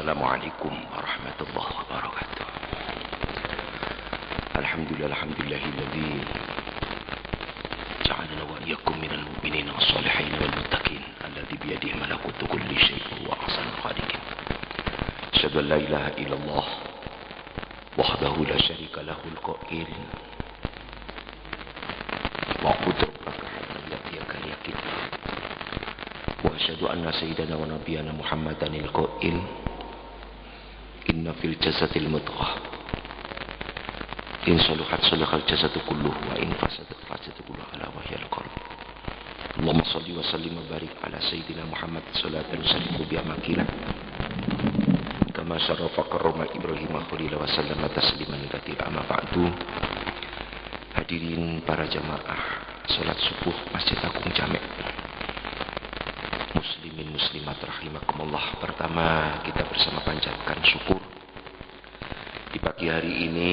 Assalamualaikum warahmatullahi wabarakatuh. Alhamdulillahilladzi ja'alana wa iyyakum minal mu'minina wash-shalihin wal muttaqin alladzi biyadihi malakutu kulli syai'in wa ahsanul khaliqin. Asyhadu an la ilaha illallah wahdahu la syarika lahul qail wa'bud rabbaka hatta ya'tiyakal yaqin. Wa asyhadu anna sayyidana wa nabiyyana Muhammadanil qail inna fil jasadil mudghah in saluhat salahal jasadu kulluh wa in fasadat fasadu kulluh ala wahyal qalb. Allahumma shalli wa sallim wa barik ala sayyidina Muhammad sallallahu alaihi wasallam bi amakilah kama syarafa karrama Ibrahim khalil wa sallama tasliman katsir amma ba'du. Hadirin para jamaah salat subuh Masjid Agung Jamek, muslimin muslimat rahimakumullah. Pertama, kita bersama panjatkan syukur di pagi hari ini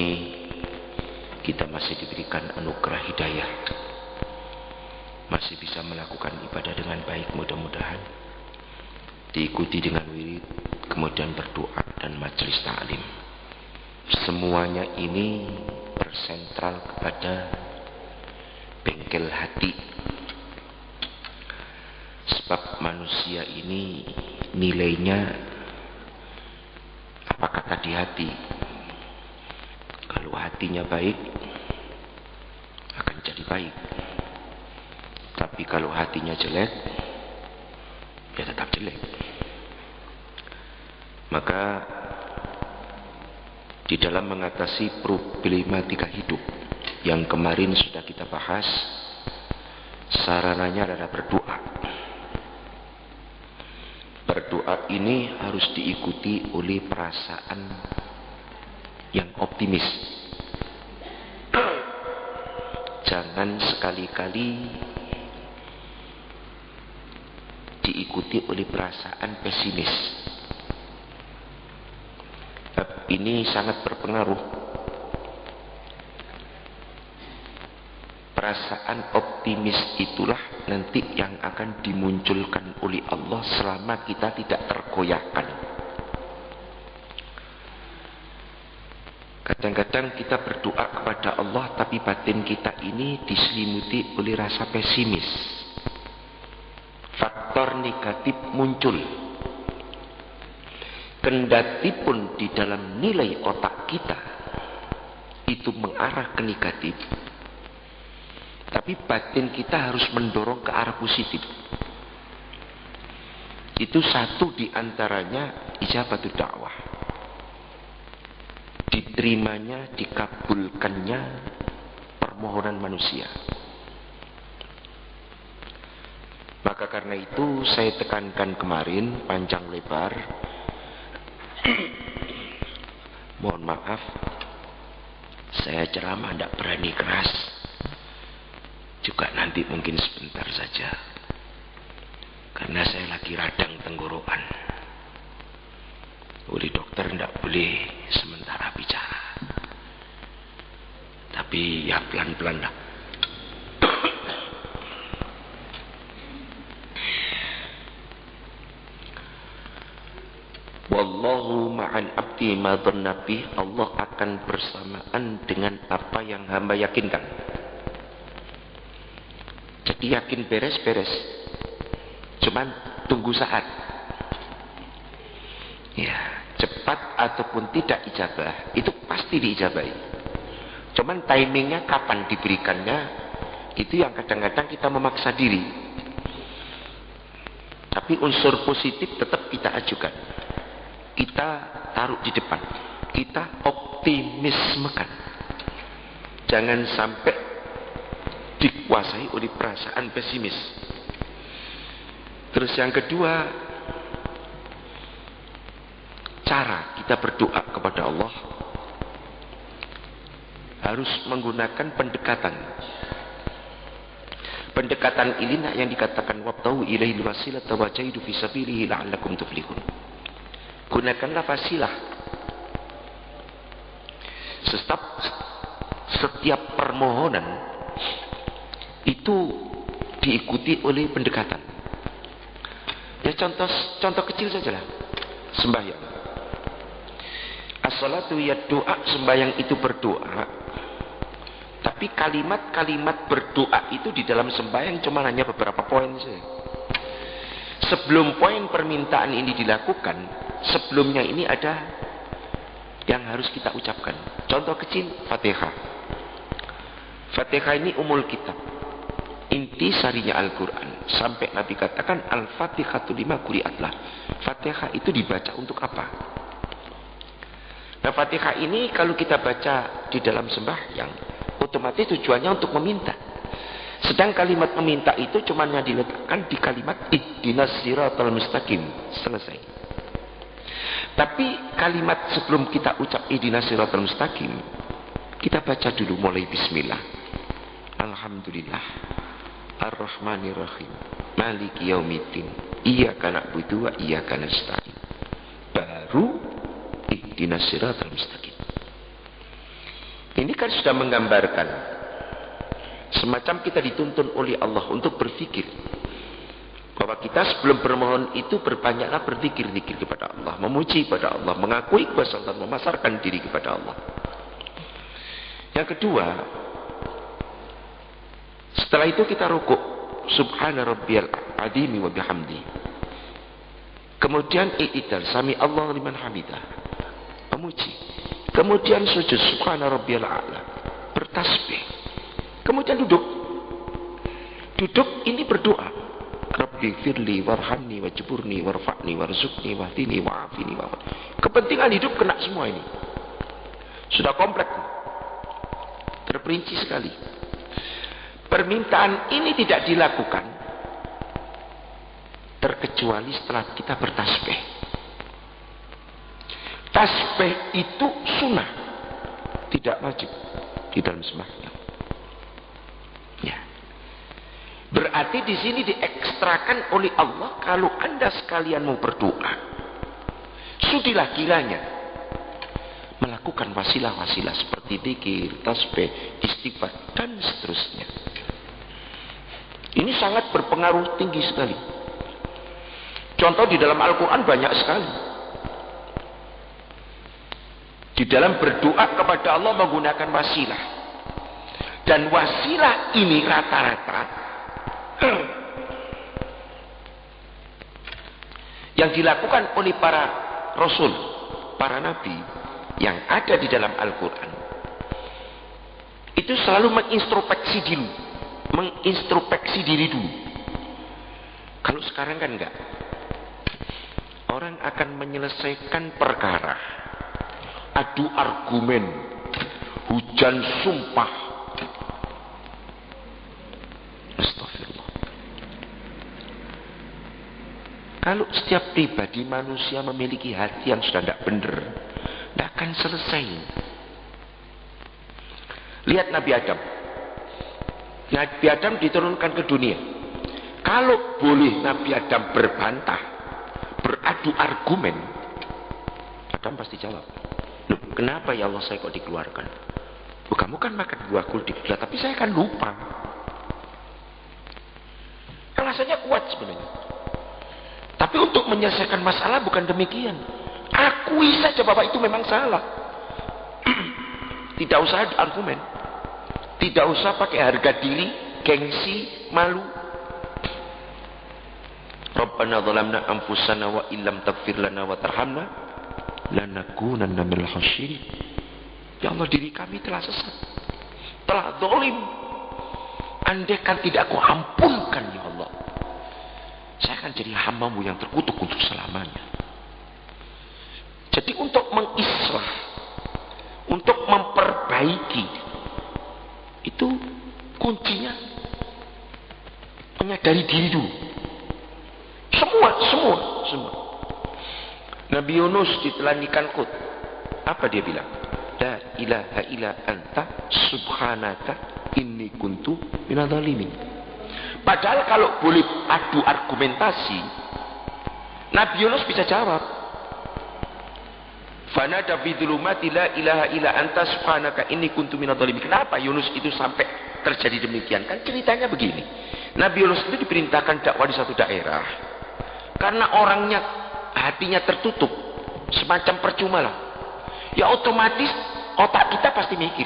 kita masih diberikan anugerah hidayah, masih bisa melakukan ibadah dengan baik. Mudah-mudahan diikuti dengan wirid, kemudian berdoa dan majelis ta'lim. Semuanya ini bersentral kepada bengkel hati. Sebab manusia ini nilainya apa kata di hati. Kalau hatinya baik akan jadi baik, tapi kalau hatinya jelek ya tetap jelek. Maka di dalam mengatasi problematika hidup yang kemarin sudah kita bahas, sarananya adalah berdoa. Berdoa ini harus diikuti oleh perasaan yang optimis. Jangan sekali-kali diikuti oleh perasaan pesimis. Ini sangat berpengaruh. Perasaan optimis itulah nanti yang akan dimunculkan oleh Allah selama kita tidak tergoyahkan. Kadang-kadang kita berdoa kepada Allah tapi batin kita ini diselimuti oleh rasa pesimis. Faktor negatif muncul. Kendati pun di dalam nilai otak kita itu mengarah ke negatif, tapi batin kita harus mendorong ke arah positif. Itu satu di antaranya ijabatul dakwah. Diterimanya, dikabulkannya permohonan manusia. Maka karena itu saya tekankan kemarin panjang lebar. Mohon maaf, saya ceramah tidak berani keras. Juga nanti mungkin sebentar saja, karena saya lagi radang tenggorokan. Oleh dokter tidak boleh sementara bicara, tapi ya pelan-pelan lah. Wallahu ma'an abdi ma dhanna bih. Allah akan bersamaan dengan apa yang hamba yakinkan. Jadi yakin beres-beres, cuman tunggu saat. Ya, cepat ataupun tidak ijabah, itu pasti diijabahi. Cuman timingnya kapan diberikannya, itu yang kadang-kadang kita memaksa diri. Tapi unsur positif tetap kita ajukan. Kita taruh di depan. Kita optimismekan. Jangan sampai dikuasai oleh perasaan pesimis. Terus yang kedua, cara kita berdoa kepada Allah harus menggunakan pendekatan. Pendekatan inilah yang dikatakan wabtahu ilaihil wasilata wa jahidu fi sabilihi la'allakum tuflihun. Gunakanlah wasilah. Setiap permohonan itu diikuti oleh pendekatan. Ya contoh kecil saja lah. Sembahyang. As-salatu ya doa, sembahyang itu berdoa. Tapi kalimat-kalimat berdoa itu di dalam sembahyang cuma hanya beberapa poin saja. Sebelum poin permintaan ini dilakukan, sebelumnya ini ada yang harus kita ucapkan. Contoh kecil, Fatihah. Fatihah ini umul kitab, inti sarinya Al-Quran. Sampai Nabi katakan Al-Fatihatu lima quri'atlah. Fatihah itu dibaca untuk apa? Nah, Fatihah ini kalau kita baca di dalam sembahyang, otomatis tujuannya untuk meminta. Sedang kalimat meminta itu cuma yang diletakkan di kalimat ihdinas siratal mustaqim. Selesai. Tapi kalimat sebelum kita ucap ihdinas siratal mustaqim, kita baca dulu mulai bismillah. Alhamdulillah. Ar-Rahmanir-Rahim. Maliki yaumiddin. Iyyaka na'budu wa iyyaka nasta'in. Baru ihdinas siratal mustaqim. Ini kan sudah menggambarkan semacam kita dituntun oleh Allah untuk berpikir bahwa kita sebelum bermohon itu berbanyaklah berzikir-zikir kepada Allah, memuji kepada Allah, mengakui kuasa Allah, memasarkan diri kepada Allah. Yang kedua, setelah itu kita rukuk, subhana rabbiyal azimi wa bihamdi. Kemudian i'tidal, sami Allah liman hamidah, memuji. Kemudian sujud, subhana rabbiyal a'la, bertasbih. Kemudian duduk. Duduk ini berdoa. Rabbi firli warhamni wajburni warfa'ni warzuqni wahdini wa'afini wa'afini. Kepentingan hidup kena semua ini. Sudah komplek. Terperinci sekali. Permintaan ini tidak dilakukan terkecuali setelah kita bertasbih. Tasbih itu sunnah, tidak wajib di dalam sembahyang. Ya. Berarti di sini diekstrakan oleh Allah kalau Anda sekalian mau berdoa, sudilah kiranya melakukan wasilah-wasilah seperti dzikir, tasbih, istighfar dan seterusnya. Ini sangat berpengaruh tinggi sekali. Contoh di dalam Al-Quran banyak sekali. Di dalam berdoa kepada Allah menggunakan wasilah. Dan wasilah ini rata-rata yang dilakukan oleh para rasul, para nabi yang ada di dalam Al-Quran, itu selalu mengintrospeksi diri dulu. Kalau sekarang kan enggak. Orang akan menyelesaikan perkara, adu argumen, hujan sumpah. Astagfirullah. Kalau setiap pribadi manusia memiliki hati yang sudah tidak benar, tidak akan selesai. Lihat Nabi Adam. Nabi Adam diturunkan ke dunia. Kalau boleh Nabi Adam berbantah, beradu argumen, Adam pasti jawab, loh, kenapa ya Allah saya kok dikeluarkan? Loh, kamu kan makan buah kultif, tapi saya kan lupa. Alasannya kuat sebenarnya. Tapi untuk menyelesaikan masalah bukan demikian. Akui saja bahwa itu memang salah. Tidak usah ada argumen. Tidak usah pakai harga diri, gengsi, malu. Rabbana zalamna anfusana wa illam taghfir lana wa tarhamna lanakunanna minal khasirin. Ya Allah, diri kami telah sesat, telah zalim. Andaikan tidak Kau ampunkan ya Allah, saya akan jadi hamba-Mu yang terkutuk untuk selamanya. Jadi untuk mengislah, untuk memperbaiki, itu kuncinya menyadari diri dulu. Semua. Nabi Yunus ditelan ikan kut. Apa dia bilang? La ilaha illa anta subhanaka inni kuntu minadh dhalimin. Padahal kalau boleh adu argumentasi, Nabi Yunus bisa jawab. Fanada fi dhulumati la ilaha illa anta subhanaka inni kuntu minadh dhalimin. Kenapa Yunus itu sampai terjadi demikian? Kan ceritanya begini. Nabi Yunus itu diperintahkan dakwah di satu daerah. Karena orangnya hatinya tertutup, semacam percuma lah. ya otomatis otak kita pasti mikir,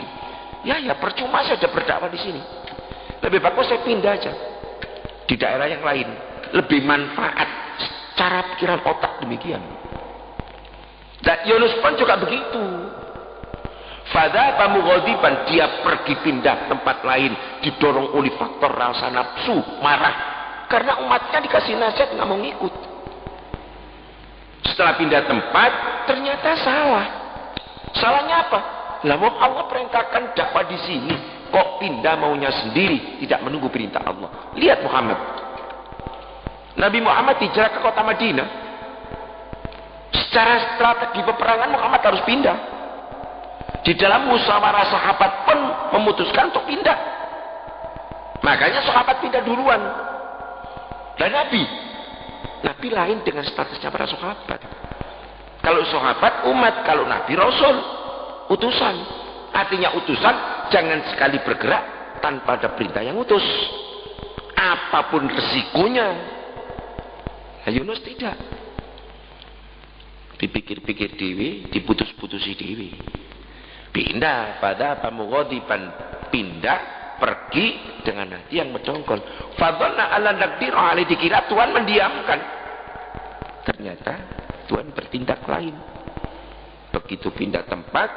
ya percuma saya ada berdakwah di sini. Lebih bagus saya pindah aja di daerah yang lain, lebih manfaat. Cara pikiran otak demikian. Dan Yunus pun juga begitu. Fadhaba mughadiban, dia pergi pindah tempat lain, didorong oleh faktor rasa nafsu, marah karena umatnya dikasih nasihat nggak mau ngikut. Setelah pindah tempat ternyata salah. Salahnya apa? Lah Allah perintahkan dakwah di sini, kok pindah maunya sendiri, tidak menunggu perintah Allah. Lihat Muhammad. Nabi Muhammad hijrah ke kota Madinah. Secara strategi peperangan Muhammad harus pindah. Di dalam musyawarah sahabat pun memutuskan untuk pindah. Makanya sahabat pindah duluan. Dan Nabi lain dengan statusnya para sahabat. Kalau sahabat umat, kalau Nabi Rasul utusan. Artinya utusan jangan sekali bergerak tanpa ada perintah yang utus. Apapun resikonya. Nah, Yunus tidak. Dipikir-pikir dewi, diputus-putusi dewi. Pindah pada pamughadiban, pindah pergi dengan hati yang mendongkol. Fadhanna alla naqdiru alaihi, dikira Tuhan mendiamkan. Ternyata Tuhan bertindak lain. Begitu pindah tempat,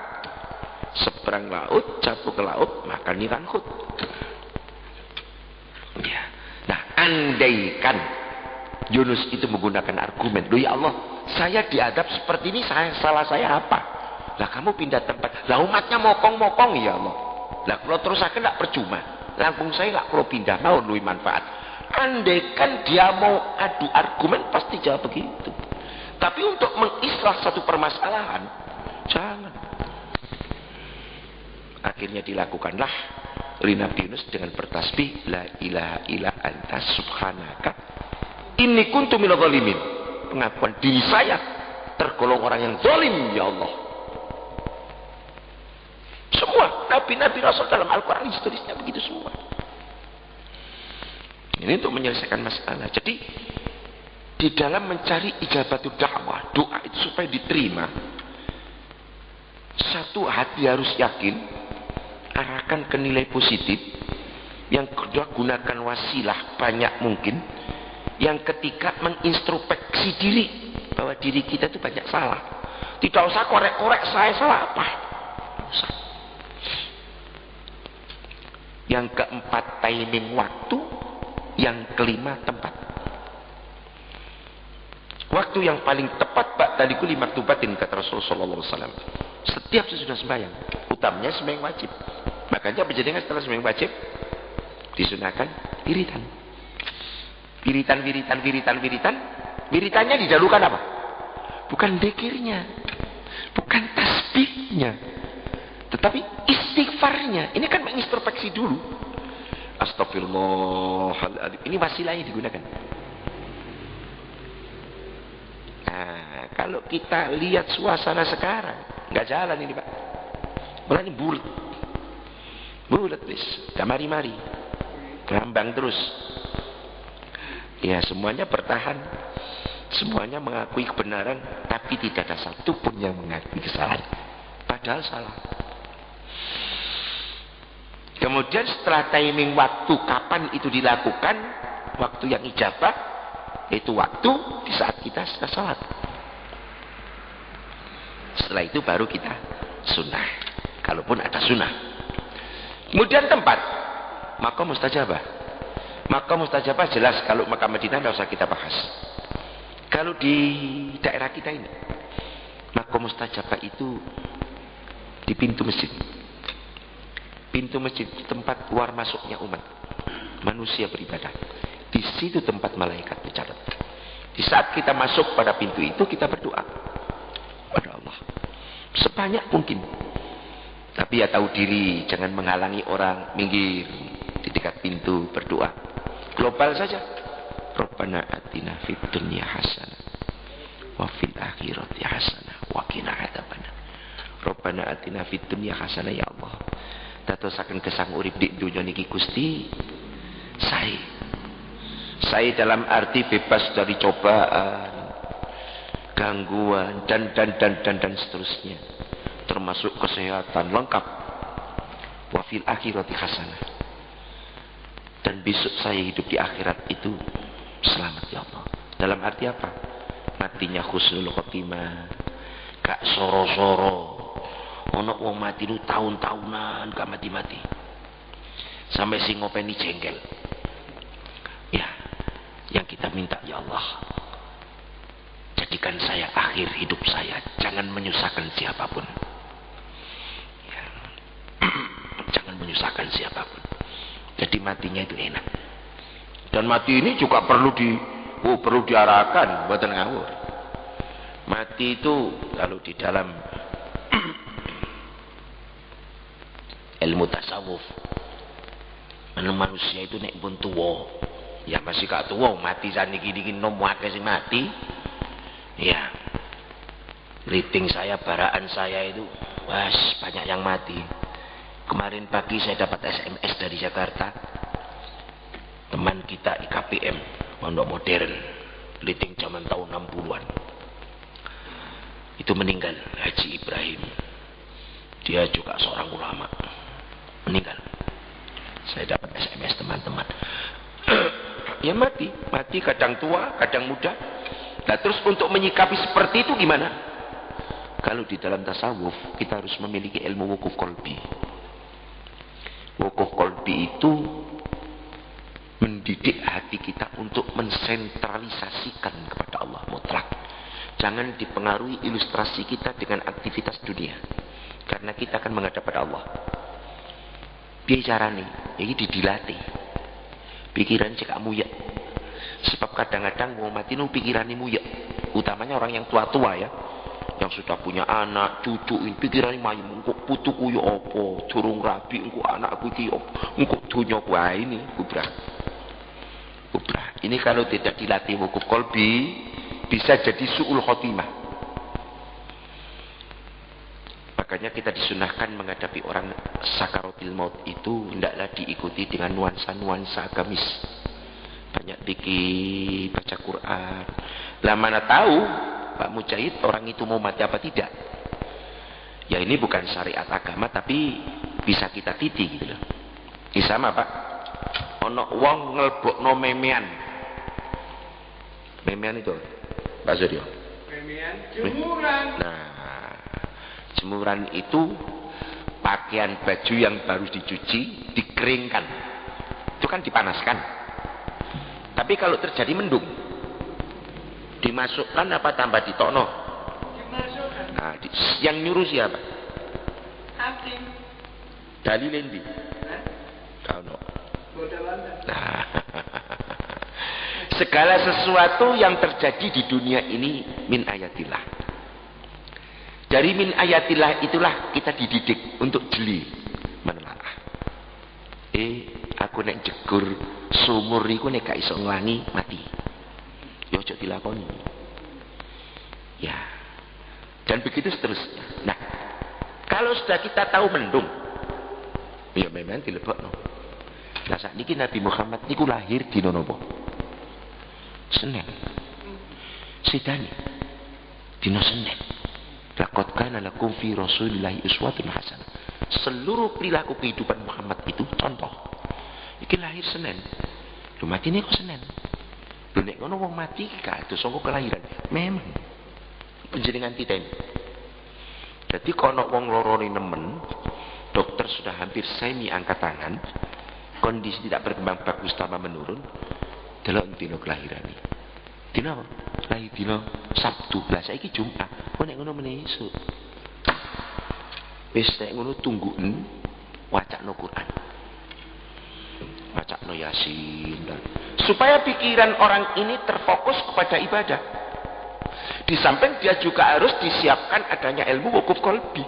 seberang laut, jatuh ke laut, makan ikan hut. Ya. Nah, andaikan Yunus itu menggunakan argumen, loh ya Allah, saya diadab seperti ini, salah saya apa? Lah kamu pindah tempat, lah umatnya mokong-mokong ya Allah. Lah kalau terus saya tidak percuma, langsung saya lah kalau pindah mau lebih manfaat. Andaikan dia mau adu argumen pasti jawab begitu. Tapi untuk mengislah satu permasalahan, jangan. Akhirnya dilakukanlah oleh Nabi Yunus dengan bertasbih, la ilaha illa anta subhanaka inni kuntu minadh dhalimin. Pengakuan diri saya tergolong orang yang zalim ya Allah. Semua nabi-nabi rasul dalam Al-Quran historisnya begitu semua. Ini untuk menyelesaikan masalah. Jadi di dalam mencari ijabatul dakwah, doa itu supaya diterima, satu hati harus yakin, arahkan ke nilai positif. Yang kedua, gunakan wasilah banyak mungkin. Yang ketiga, mengintrospeksi diri bahwa diri kita itu banyak salah. Tidak usah korek-korek saya salah apa. Tidak usah. Yang keempat, timing waktu. Yang kelima, tempat. Waktu yang paling tepat ba'da likulli maktubatin, kata Rasulullah SAW. Setiap sesudah sembahyang, utamanya sembahyang wajib. Makanya berjadinya setelah sembahyang wajib disunahkan wiritan. Wiritannya didahulukan apa? Bukan dzikirnya, bukan tasbihnya, tetapi istighfarnya. Ini kan mengintrospeksi dulu. Astagfirullahaladzim. Ini wasilahnya digunakan. Nah, kalau kita lihat suasana sekarang, nggak jalan ini Pak. Malah ini bulat, mari-mari, ngambang terus. Ya semuanya bertahan, semuanya mengakui kebenaran, tapi tidak ada satu pun yang mengakui kesalahan. Padahal salah. Kemudian setelah timing waktu kapan itu dilakukan, waktu yang ijabah, itu waktu di saat kita sudah salat. Setelah itu baru kita sunnah, kalaupun ada sunnah. Kemudian tempat, maka mustajabah. Maka mustajabah jelas, kalau Makkah Madinah tidak usah kita bahas. Kalau di daerah kita ini, maka mustajabah itu di pintu masjid. Pintu masjid tempat keluar masuknya umat manusia beribadah. Di situ tempat malaikat mencatat. Di saat kita masuk pada pintu itu, kita berdoa pada Allah sebanyak mungkin. Tapi ya tahu diri, jangan menghalangi orang, minggir di dekat pintu berdoa. Global saja. Rabbana atina fid dunya hasanah wa fil akhirati hasanah wa qina adzabannar. Rabbana atina fid dunya hasanah ya Allah. Dadosaken gesang urip di dunya niki Gusti. Saya dalam arti bebas dari cobaan, gangguan dan seterusnya. termasuk kesehatan lengkap. Wa fil akhirati hasanah. Dan besok saya hidup di akhirat itu selamat ya Allah. Dalam arti apa? Matinya husnul khotimah. Gak soro-soro. Ono wong mati lu tahun-tahunan gak mati-mati. Sampai sing ngopeni jengkel. Ya, yang kita minta ya Allah, jadikan saya akhir hidup saya, jangan menyusahkan siapapun. Ya. Jangan menyusahkan siapapun. Jadi matinya itu enak. Dan mati ini juga perlu diarahkan, buatan ngawur. Mati itu kalau di dalam ilmu tasawuf, manusia itu nek pun tuwa, ya masih gak tuwa, mati saniki iki nom akeh sing mati. Ya. Rating saya, baraan saya itu banyak yang mati. Kemarin pagi saya dapat SMS dari Jakarta. Teman kita IKPM, Pondok Modern, rating zaman tahun 60-an. Itu meninggal, Haji Ibrahim. Dia juga seorang ulama. Meninggal. Saya dapat SMS teman-teman. Ya mati kadang tua, kadang muda. Nah terus untuk menyikapi seperti itu gimana? Kalau di dalam tasawuf kita harus memiliki ilmu wukuf qalbi. Wukuf qalbi itu mendidik hati kita untuk mensentralisasikan kepada Allah mutlak. Jangan dipengaruhi ilustrasi kita dengan aktivitas dunia. Karena kita akan menghadap pada Allah. Bicara nih, ini didilatih. Pikiran cekak muyek. Sebab kadang-kadang mau mati nu pikirannya muyek. Utamanya orang yang tua-tua ya. Yang sudah punya anak, cucu, pikirannya mayu. Engkau putuku ya apa, durung rabi, engkau anakku iki apa, engkau dunia wah ini kubrah. Ini kalau tidak dilatih wukuf qalbi, bisa jadi su'ul khotimah. Makanya kita disunahkan menghadapi orang sakaratil maut itu hendaklah diikuti dengan nuansa-nuansa agamis. Banyak dikit baca Quran. Lah mana tahu Pak Mujahid orang itu mau mati apa tidak? Ya ini bukan syariat agama tapi bisa kita titi gitu loh. Ini sama Pak. Ono wong ngelbokno memean. Memean itu Pak Suryo. Memean jemuran. Nah, jemuran itu pakaian baju yang baru dicuci, dikeringkan. Itu kan dipanaskan. Tapi kalau terjadi mendung, dimasukkan apa tambah ditokno? Dimasukkan. Nah, yang nyuruh siapa? Hakim. Dalilin di. Kau no. Nah, segala sesuatu yang terjadi di dunia ini min ayatillah. Dari min ayatillah itulah kita dididik untuk jeli menelaah. Aku nek jegur sumur iku nek gak iso nglangi mati. Ya aja dilakoni. Ya. Dan begitu seterusnya. Nah, kalau sudah kita tahu mendung, ya memang dilebokno. Nah sakniki Nabi Muhammad niku lahir dina napa? Senin. Sidani. Dina Senin. Laqad kana lakum fi Rasulillahi uswatun hasanah. Seluruh perilaku kehidupan Muhammad itu contoh. Iki lahir Senin. Lho mati niku Senin. Lho nek ngono wong mati gak ada sangka kelahiran. Memang panjenengan kita ini. Jadi kalau wong lorone nemen, dokter sudah hampir semi angkat tangan, kondisi tidak berkembang bagus tambah menurun, delok dina kelahiran iki. Dina apa? Lahir dina Sabtu. Lah saiki Jumat. Kok nek ngono meneh esuk. Wis nek ngono tungguken wacana Quran. Wacana Yasin dan supaya pikiran orang ini terfokus kepada ibadah. Di samping dia juga harus disiapkan adanya ilmu wukuf qalbi.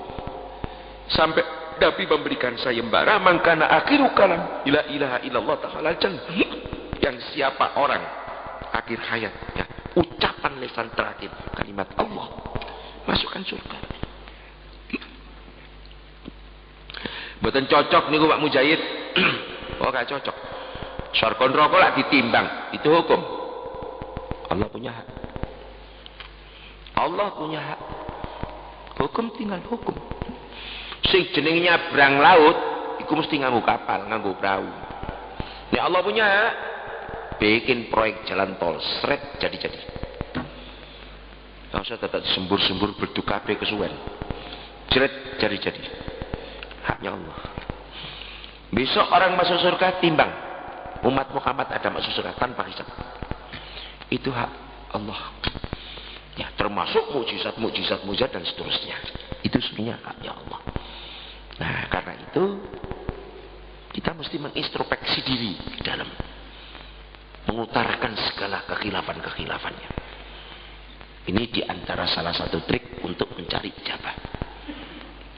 Sampai Nabi memberikan sayembara, mangkana akhiru kalam la ilaha illallah ta'ala jannah. Yang siapa orang akhir hayatnya ucapan lisan terakhir kalimat Allah, masukkan surga. Mboten cocok niku Pak Mujahid. Oh gak cocok. Surga neraka lak ditimbang, itu hukum. Allah punya hak. Allah punya hak. Hukum tinggal hukum. Sing jenenge nyabrang laut iku mesti nganggo kapal, nganggo perahu. Nek Allah punya bikin proyek jalan tol, seret jadi-jadi. Nggak usah tetap sembur-sembur berduk kabeh kesuwen. Jeret jadi-jadi. Haknya Allah. Besok orang masuk surga timbang. Umat Muhammad ada masuk surga tanpa hisab. Itu hak Allah. Ya, termasuk mukjizat dan seterusnya. Itu sebenarnya haknya Allah. Nah, karena itu kita mesti mengintrospeksi diri di dalam mengutarakan segala kekhilafan-kekhilafannya. Ini diantara salah satu trik untuk mencari ijabah.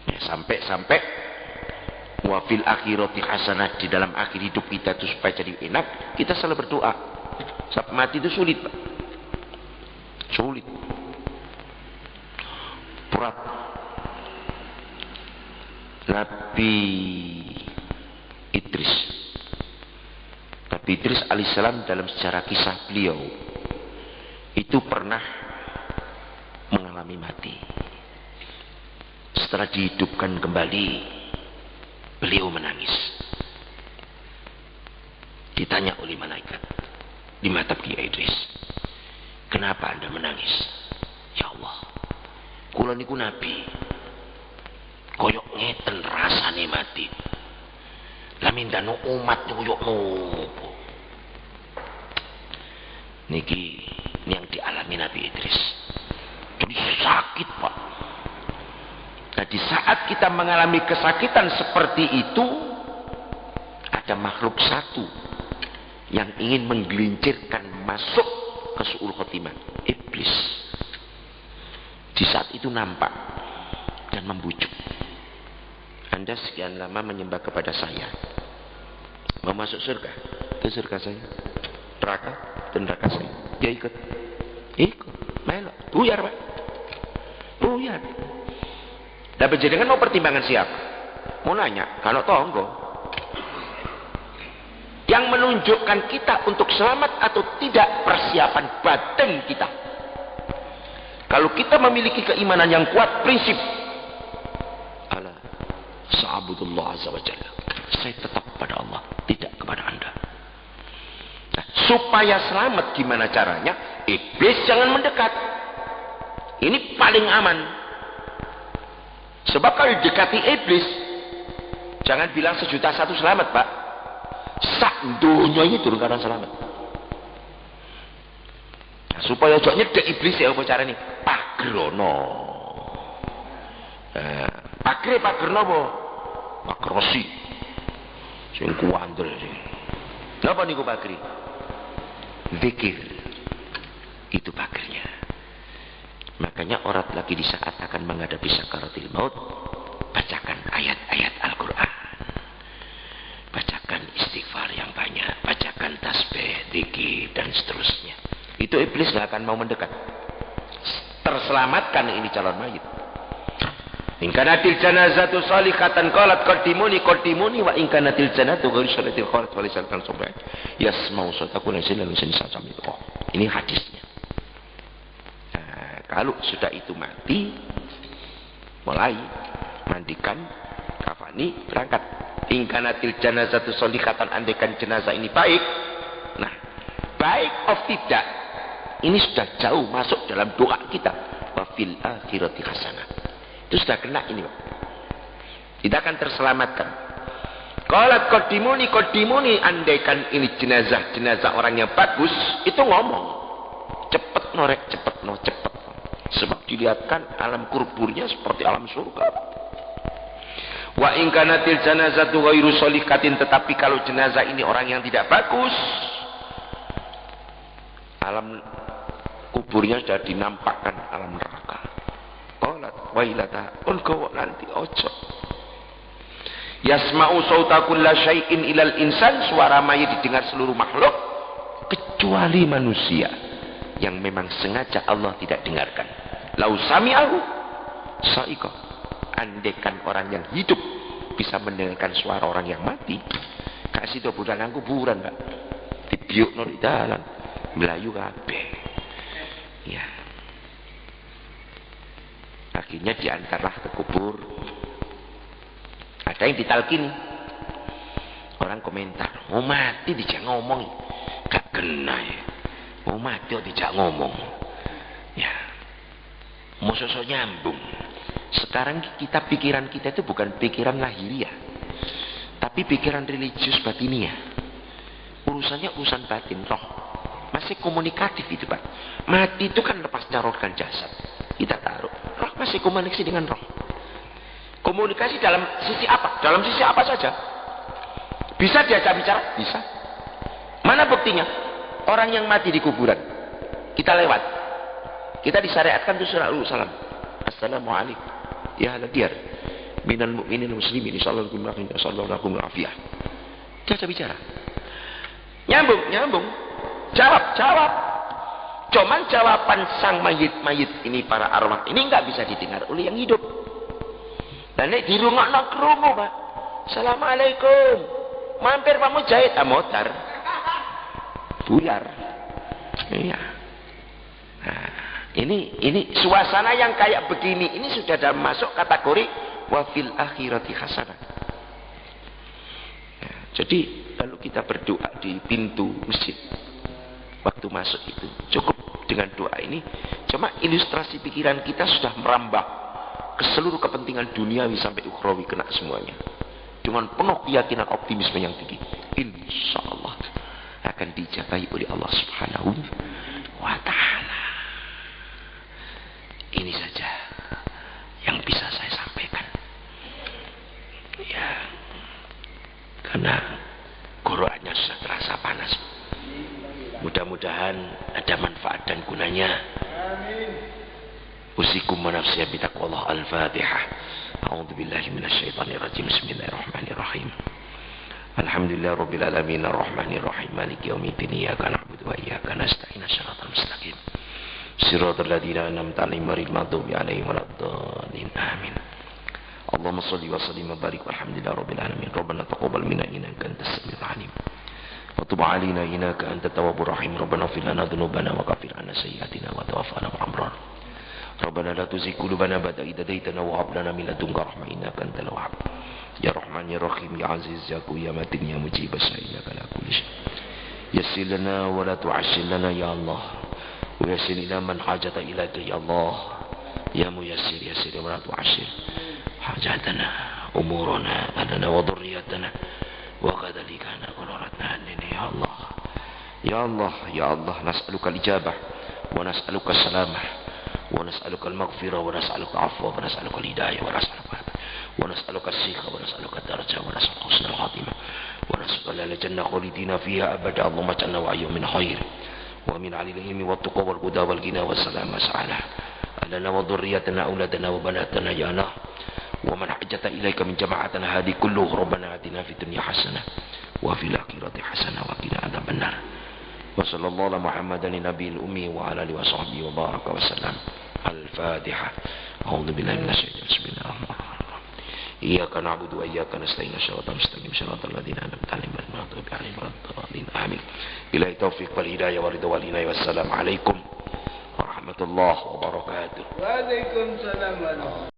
Ya, sampai wafil akhirati hasanah, di dalam akhir hidup kita itu supaya jadi enak, kita selalu berdoa. Sampai mati itu sulit, Pak. Sulit. Berat. Nabi Idris alaihissalam dalam sejarah kisah beliau itu pernah mengalami mati. Setelah dihidupkan kembali, beliau menangis. Ditanya oleh malaikat di mata Kiai Idris, kenapa Anda menangis? Ya Allah, kula niku nabi, koyok ngeten rasane mati. Lamin dano umat koyok nopo. Niki yang dialami Nabi Idris. Jadi sakit, Pak. Nah, di saat kita mengalami kesakitan seperti itu, ada makhluk satu yang ingin menggelincirkan masuk ke su'ul khotimah, iblis. Di saat itu nampak dan membujuk. Anda sekian lama menyembah kepada saya, mau masuk surga, ke surga saya, neraka, dan neraka saya. Dia ikut, melok, buyar, Pak, buyar. Dan penjenengan mau pertimbangan siapa? Mau nanya, kalau tonggo yang menunjukkan kita untuk selamat atau tidak, persiapan batin kita. Kalau kita memiliki keimanan yang kuat, prinsip ala sa'abudullah azza wa jalla, saya tetap kepada Allah, tidak kepada Anda. Nah, supaya selamat gimana caranya? Iblis jangan mendekat. Ini paling aman. Sebab kalau dekati iblis, jangan bilang 1.000.001 selamat, Pak. Sak dunia ini turun karena selamat. Nah, supaya ojo nyedek iblis ya apa carane? Pagrono. Pagerno apa? Pagrosi. Sing kuandel sing. Napa niku pagri? Zikir. Itu pagernya. Makanya orang lagi di saat akan menghadapi sakaratul maut, bacakan ayat-ayat Al-Quran, bacakan istighfar yang banyak, bacakan tasbih, dzikir dan seterusnya. Itu iblis gak akan mau mendekat. Terselamatkan ini calon mayit. Ingkanatil janazatu salihatan qalat qaddimuni wa ingkanatil janazatu ghairu salatil khalat wa lisan sabah yasma'u sautakun silan sami. Oh, ini hadisnya. Kalau sudah itu mati, mulai mandikan, kafani, berangkat. Ingkanatil janazatu solihatan, andaikan jenazah ini baik. Nah, baik of tidak, ini sudah jauh masuk dalam doa kita. Wafil akhirati hasanah. Itu sudah kena ini, Pak. Kita akan terselamatkan. Qalat qaddimuni, andaikan ini jenazah orang yang bagus, itu ngomong. Cepet norek, cepet. Sebab dilihatkan alam kuburnya seperti alam surga. Wa in kanatil janazatu ghairu solikatin, tetapi kalau jenazah ini orang yang tidak bagus, alam kuburnya sudah dinampakkan alam neraka. Qalat wailata, ulqa nanti ojo. Yasma'u sauta kulla syai'in ilal insan, suara mayit didengar seluruh makhluk kecuali manusia yang memang sengaja Allah tidak dengarkan. Lau sami'ahu sa'iqah, andekan orang yang hidup bisa mendengarkan suara orang yang mati, kasih do budal nang kuburan, Pak, dibiukno di dalan melayu kabeh. Ya, akhirnya diantarlah ke kubur Ada yang ditalkin. Orang komentar, mau mati dijak ngomong. Gak kena ya. Mau mati kok dijak ngomong. Ya. Mau sosok nyambung. Sekarang kita pikiran kita itu bukan pikiran lahiriah. Tapi pikiran religius batiniah. Urusannya urusan batin roh. Masih komunikatif itu Pak. Mati itu kan lepas nyalurkan jasad. Kita taruh. Roh masih komunikasi dengan roh. Komunikasi dalam sisi apa? Dalam sisi apa saja. Bisa diajak bicara? Bisa. Mana buktinya? Orang yang mati di kuburan. Kita lewat. Kita disyariatkan itu surah Al-Salam. Assalamualaikum. Ya ahla diyar. Minal mu'minin muslimin. Insyaallah lakum afiyah. Diajak bicara. Nyambung. Jawab. Cuman jawaban sang mayit ini, para arwah ini nggak bisa didengar oleh yang hidup. Dan ini dirungokno krungu, Pak. Assalamualaikum. Mampir Pak Mujahid, motor. Buyar. Iya. Nah, ini suasana yang kayak begini ini sudah dalam masuk kategori wafil akhirati hasanah. Nah, jadi lalu kita berdoa di pintu masjid. Waktu masuk itu cukup dengan doa ini. Cuma ilustrasi pikiran kita sudah merambah ke seluruh kepentingan duniawi sampai ukhrawi, kena semuanya. Dengan penuh keyakinan optimisme yang tinggi. Insya Allah akan dijabai oleh Allah Subhanahu wa Ta'ala. Ini saja yang bisa saya sampaikan. Ya, karena Qur'annya sudah terasa panas. Mudah-mudahan ada manfaat dan gunanya. Usikum wa nafsiya bitaqwallah. Al-Fatihah. A'udzubillahi minasyaitonir rajim. Bismillahirrahmanirrahim. Alhamdulillah rabbil alamin arrahmanir rahim maliki yaumiddin iyyaka na'budu wa iyyaka nasta'in shiratal mustaqim shiratal ladzina an'amta 'alaihim ghairil maghdubi 'alaihim waladdallin amin. Allahumma shalli wa sallim wa barik walhamdulillah rabbil alamin. Rabbana taqabbal minna innaka antas samiul 'alim. وتب علينا إنك أنت التواب الرحيم. ربنا اغفر لنا ذنوبنا وكفر عنا سيئاتنا وتوفنا مع الأبرار. ربنا لا تزغ قلوبنا بعد إذ هديتنا وهب لنا من لدنك رحمة إنك أنت الوهاب. يا رحمن يا رحيم يا عزيز يا قوي يا متين يا مجيب السائل على كل شيء. يسر لنا ولا تعسر لنا يا الله. ويسر لنا من حاجة إليك يا الله. يا ميسر يسر ولا تعسر حاجاتنا أمورنا أهلنا وذرياتنا وكذلك أنا قررتنا أنني يا الله يا الله يا الله نسألك الإجابة ونسألك السلامة ونسألك المغفرة ونسألك العفو ونسألك الهداية ونسألك الشيخ ونسألك الدرجة ونسألك حسن الخاتمة ونسألك الجنة خالدين فيها أبدا. اللهم اجعلنا وإياهم من خير ومن علي العلم والتقوى والهدى والغنى والسلام والسعادة أهلنا وذريتنا أولادنا وبناتنا يا الله. ومن حجت إليك من جماعتنا هذه كله. ربنا آتنا في الدنيا حسنة وفي الآخرة حسنة وقنا عذاب النار. وصلى الله على محمد النبي الأمي وعلى آله وصحبه وبارك وسلم. الفاتحة. أعوذ بالله من الشيطان بسم الله الرحمن الرحيم. إياك نعبد وإياك نستعين صراط المستقيم صراط الذين أنعمت عليهم غير المغضوب عليهم ولا الضالين آمين. بالله التوفيق والهداية والرضا والعناية والسلام عليكم ورحمة الله وبركاته. Waalaikumsalam.